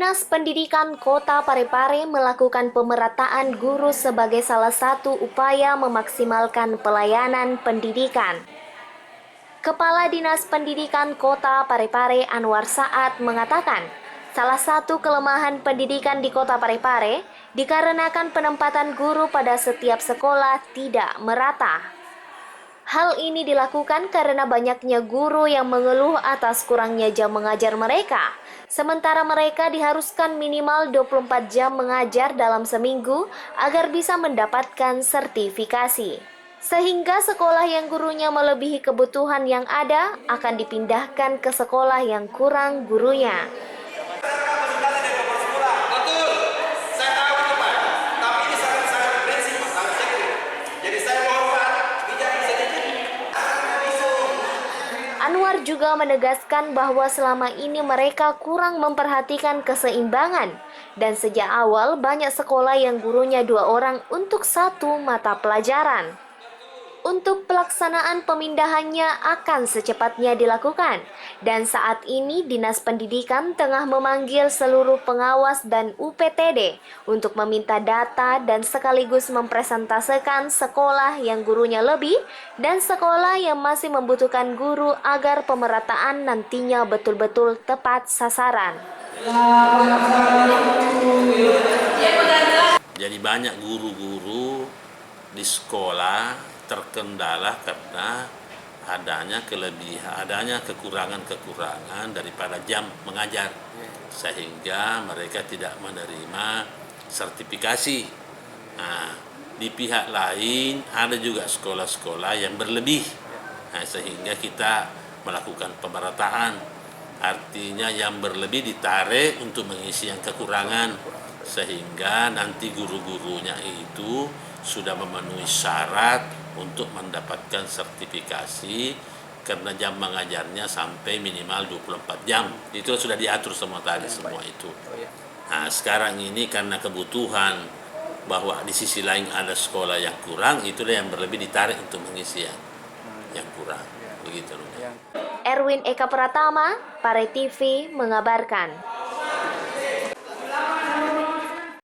Dinas Pendidikan Kota Parepare melakukan pemerataan guru sebagai salah satu upaya memaksimalkan pelayanan pendidikan. Kepala Dinas Pendidikan Kota Parepare Anwar Saad mengatakan, salah satu kelemahan pendidikan di Kota Parepare dikarenakan penempatan guru pada setiap sekolah tidak merata. Hal ini dilakukan karena banyaknya guru yang mengeluh atas kurangnya jam mengajar mereka. Sementara mereka diharuskan minimal 24 jam mengajar dalam seminggu agar bisa mendapatkan sertifikasi. Sehingga sekolah yang gurunya melebihi kebutuhan yang ada akan dipindahkan ke sekolah yang kurang gurunya. Anwar juga menegaskan bahwa selama ini mereka kurang memperhatikan keseimbangan dan sejak awal banyak sekolah yang gurunya 2 orang untuk 1 mata pelajaran. Untuk pelaksanaan pemindahannya akan secepatnya dilakukan dan saat ini Dinas Pendidikan tengah memanggil seluruh pengawas dan UPTD untuk meminta data dan sekaligus mempresentasikan sekolah yang gurunya lebih dan sekolah yang masih membutuhkan guru agar pemerataan nantinya betul-betul tepat sasaran. Jadi banyak guru-guru di sekolah terkendala karena adanya kekurangan daripada jam mengajar, sehingga mereka tidak menerima sertifikasi. Nah, di pihak lain ada juga sekolah-sekolah yang berlebih, sehingga kita melakukan pemerataan. Artinya yang berlebih ditarik untuk mengisi yang kekurangan, sehingga nanti guru-gurunya itu sudah memenuhi syarat untuk mendapatkan sertifikasi karena jam mengajarnya sampai minimal 24 jam. Itu sudah diatur semua tadi, semua itu. Nah, sekarang ini karena kebutuhan bahwa di sisi lain ada sekolah yang kurang, itulah yang berlebih ditarik untuk mengisi yang kurang. Begitu. Erwin Eka Pratama, Pare TV mengabarkan.